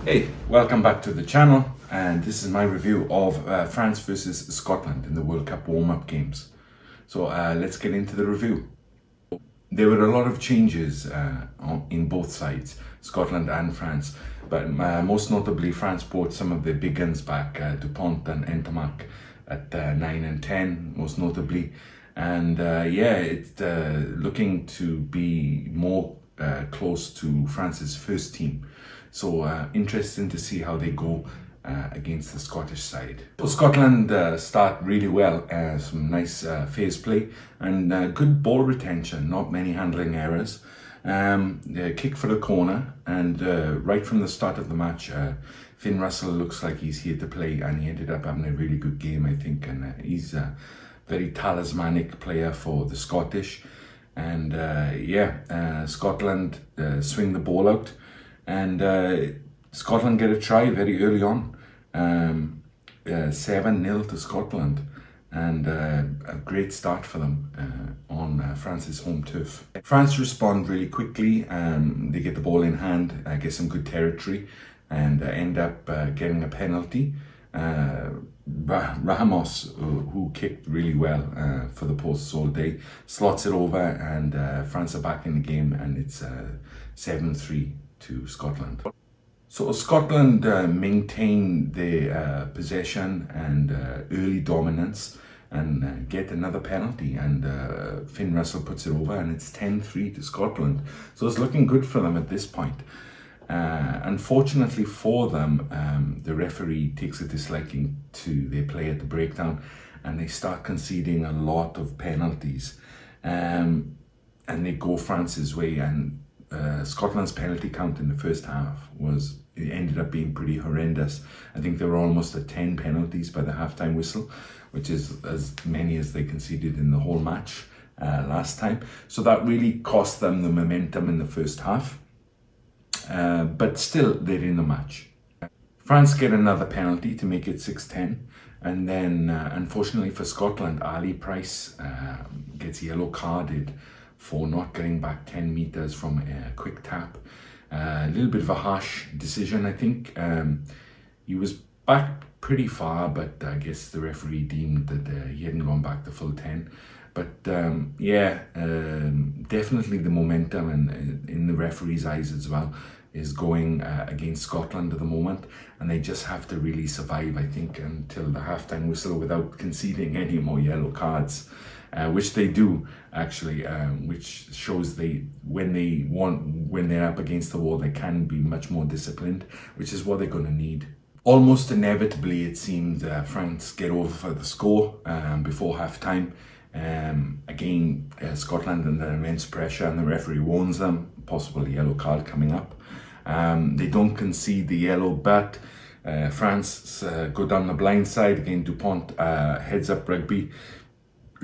Hey, welcome back to the channel, and this is my review of France versus Scotland in the World Cup warm-up games. So let's get into the review. There were a lot of changes in both sides, Scotland and France, but most notably France brought some of their big guns back, Dupont and Entomac at 9 and 10 most notably, and it's looking to be more close to France's first team. So interesting to see how they go against the Scottish side. So Scotland start really well, some nice phase play and good ball retention, not many handling errors. Kick for the corner, and right from the start of the match, Finn Russell looks like he's here to play, and he ended up having a really good game, I think, and he's a very talismanic player for the Scottish. And Scotland swing the ball out, and Scotland get a try very early on, 7-0 to Scotland, and a great start for them on France's home turf. France respond really quickly, they get the ball in hand, get some good territory, and end up getting a penalty. Ramos, who kicked really well for the posts all day, slots it over, and France are back in the game, and it's 7-3 to Scotland. So Scotland maintain their possession and early dominance, and get another penalty, and Finn Russell puts it over, and it's 10-3 to Scotland. So it's looking good for them at this point. Unfortunately for them, the referee takes a disliking to their play at the breakdown, and they start conceding a lot of penalties, and they go France's way, and Scotland's penalty count in the first half it ended up being pretty horrendous. I think there were almost at 10 penalties by the halftime whistle, which is as many as they conceded in the whole match last time. So that really cost them the momentum in the first half. But still, they're in the match. France get another penalty to make it 6-10, and then unfortunately for Scotland, Ali Price gets yellow carded for not getting back 10 meters from a quick tap. A little bit of a harsh decision, I think. He was back pretty far, but I guess the referee deemed that he hadn't gone back the full 10. But definitely the momentum, and in the referee's eyes as well, is going against Scotland at the moment, and they just have to really survive, I think, until the halftime whistle without conceding any more yellow cards, which they do actually, which shows when they're up against the wall, they can be much more disciplined, which is what they're going to need. Almost inevitably, it seems France get over for the score before halftime. Again, Scotland under immense pressure, and the referee warns them, possible yellow card coming up. They don't concede the yellow, but France go down the blind side. Again, Dupont heads up Rugby,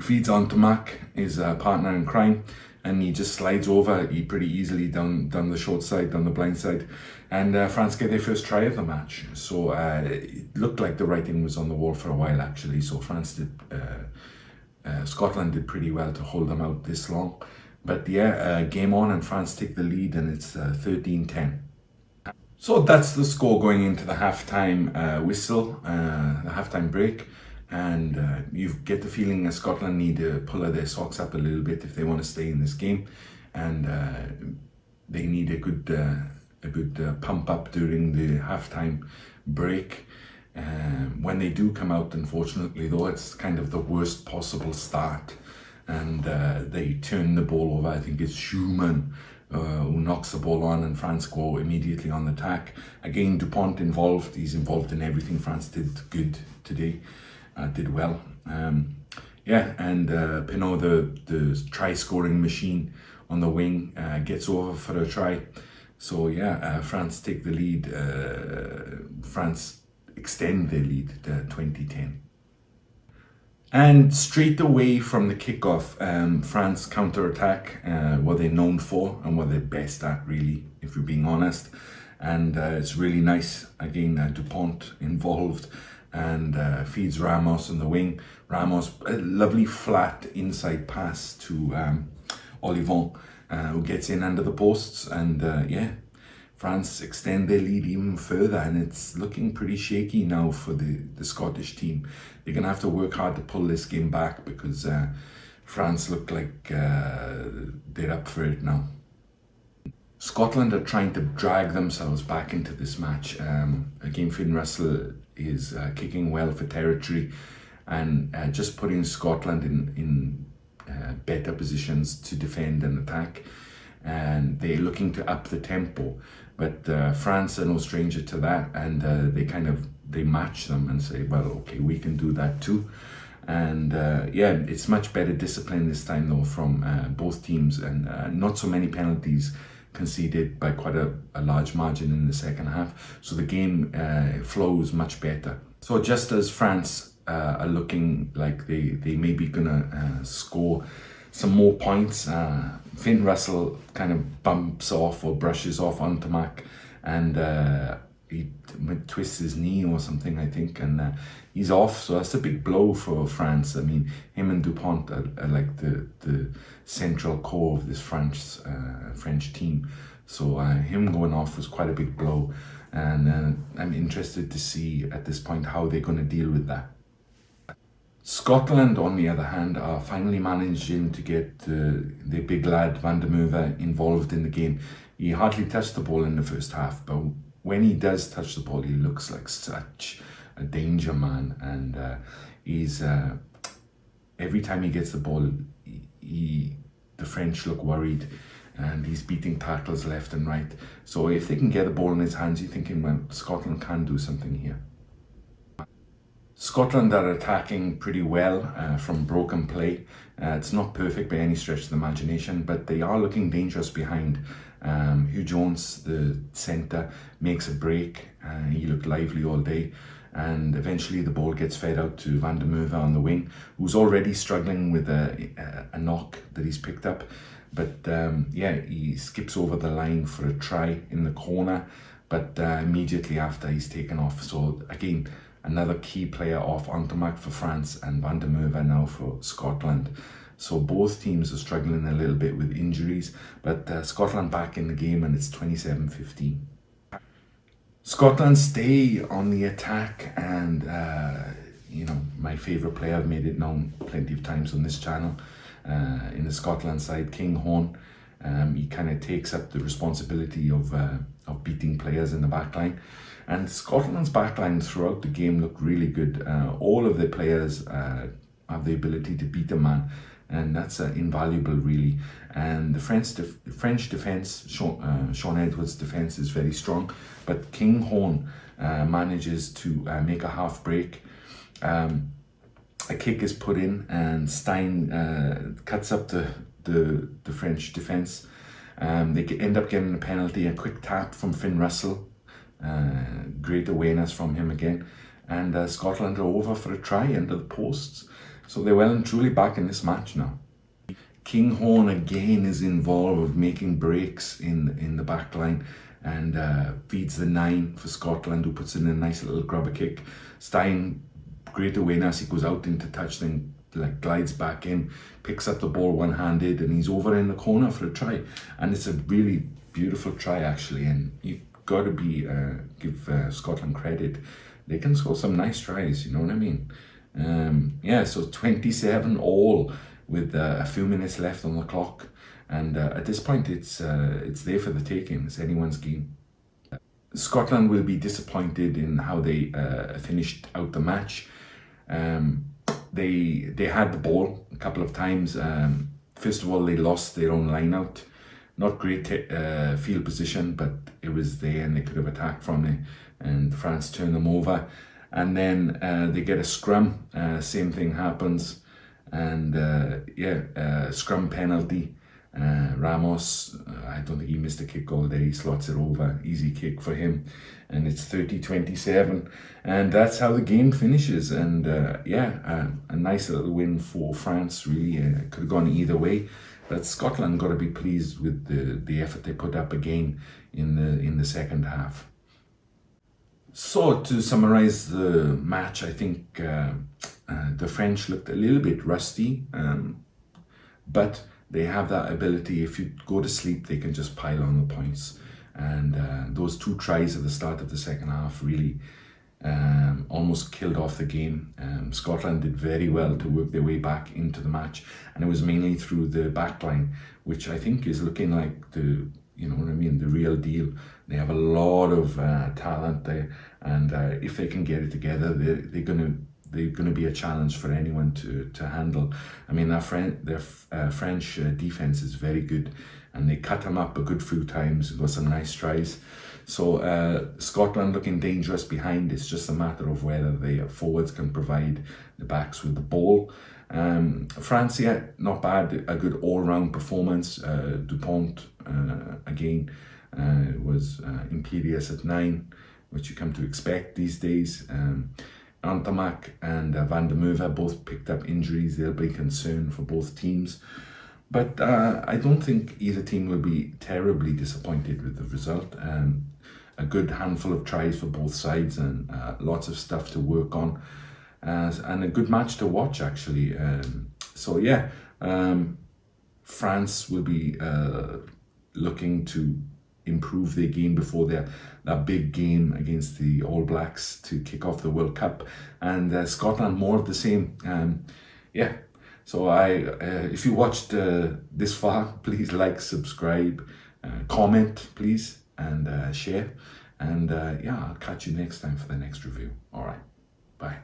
feeds on to Mac, his partner in crime, and he just slides over pretty easily down the short side, down the blind side, and France get their first try of the match. So it looked like the writing was on the wall for a while, actually. So Scotland did pretty well to hold them out this long. But game on, and France take the lead, and it's 13-10. So that's the score going into the halftime whistle, the halftime break. And you get the feeling that Scotland need to pull their socks up a little bit if they want to stay in this game. And they need a good pump up during the halftime break. When they do come out, unfortunately though, it's kind of the worst possible start, and they turn the ball over. I think it's Schumann who knocks the ball on, and France go immediately on the attack. Again, Dupont involved. He's involved in everything. France did good today, did well. And Pinot, the try scoring machine on the wing, gets over for a try. So France take the lead. France extend their lead to 2010. And straight away from the kickoff, France counter-attack, what they're known for and what they're best at, really, if we're being honest. And it's really nice. Again, Dupont involved, and feeds Ramos on the wing. Ramos, a lovely flat inside pass to Olivon, who gets in under the posts, and France extend their lead even further, and it's looking pretty shaky now for the Scottish team. They're going to have to work hard to pull this game back because France look like they're up for it now. Scotland are trying to drag themselves back into this match. Again, Finn Russell is kicking well for territory and just putting Scotland in better positions to defend and attack. And they're looking to up the tempo. But France are no stranger to that, and they match them and say, well, okay, we can do that too. And yeah, it's much better discipline this time though from both teams, and not so many penalties conceded by quite a large margin in the second half. So the game flows much better. So just as France are looking like they may be gonna score some more points, Finn Russell kind of bumps off or brushes off onto Mac, and he twists his knee or something, I think, and he's off. So that's a big blow for France. I mean, him and Dupont are like the central core of this French team. So him going off was quite a big blow, and I'm interested to see at this point how they're going to deal with that. Scotland, on the other hand, are finally managing to get the big lad Van der Merwe involved in the game. He hardly touched the ball in the first half, but when he does touch the ball, he looks like such a danger man. And he's every time he gets the ball, the French look worried, and he's beating tackles left and right. So if they can get the ball in his hands, you're thinking, well, Scotland can do something here. Scotland are attacking pretty well from broken play. It's not perfect by any stretch of the imagination, but they are looking dangerous behind. Hugh Jones, the centre, makes a break. He looked lively all day, and eventually the ball gets fed out to Van der Merwe on the wing, who's already struggling with a knock that he's picked up. But yeah, he skips over the line for a try in the corner, but immediately after he's taken off. So again, another key player off onto Mac for France, and Van der Merwe now for Scotland. So both teams are struggling a little bit with injuries, but Scotland back in the game, and it's 27-15. Scotland stay on the attack, and you know, my favourite player, I've made it known plenty of times on this channel, in the Scotland side, King Horn. He kind of takes up the responsibility of beating players in the back line. And Scotland's backline throughout the game looked really good. All of the players have the ability to beat a man, and that's invaluable, really. And the French defence, Sean Edwards' defence is very strong, but King Horn manages to make a half break. A kick is put in, and Stein cuts up the French defence. They end up getting a penalty, a quick tap from Finn Russell. Great awareness from him again, and Scotland are over for a try under the posts. So they're well and truly back in this match now. King Horn again is involved making breaks in the back line, and feeds the 9 for Scotland, who puts in a nice little grubber kick. Stein, great awareness, he goes out into touch, then like glides back in, picks up the ball one-handed, and he's over in the corner for a try. And it's a really beautiful try actually, and you got to give Scotland credit. They can score some nice tries, you know what I mean? Yeah, so 27-all with a few minutes left on the clock, and at this point it's there for the taking. It's anyone's game. Scotland will be disappointed in how they finished out the match. They had the ball a couple of times. First of all, they lost their own line out. Not great field position, but it was there and they could have attacked from it, and France turned them over. And then they get a scrum, same thing happens, and yeah, scrum penalty. Ramos, I don't think he missed a kick all day, he slots it over, easy kick for him, and it's 30-27, and that's how the game finishes. And yeah, a nice little win for France, really. Could have gone either way, but Scotland got to be pleased with the effort they put up again in the second half. So to summarize the match, I think the French looked a little bit rusty, but they have that ability. If you go to sleep, they can just pile on the points. And those two tries at the start of the second half really almost killed off the game. Scotland did very well to work their way back into the match, and it was mainly through the back line, which I think is looking like the, you know what I mean, the real deal. They have a lot of talent there, and if they can get it together, they're gonna be a challenge for anyone to handle. I mean, their French defense is very good, and they cut them up a good few times. Got some nice tries. So Scotland looking dangerous behind. It's just a matter of whether the forwards can provide the backs with the ball. France, yeah, not bad. A good all-round performance. Dupont again was imperious at 9, which you come to expect these days. Antamak and Van der Merwe both picked up injuries. They'll be a concern for both teams. But I don't think either team will be terribly disappointed with the result. A good handful of tries for both sides, and lots of stuff to work on, and a good match to watch, actually. So yeah, France will be looking to improve their game before that big game against the All Blacks to kick off the World Cup, and Scotland more of the same. Yeah. So if you watched this far, please like, subscribe, comment, please, and share. And yeah, I'll catch you next time for the next review. All right, bye.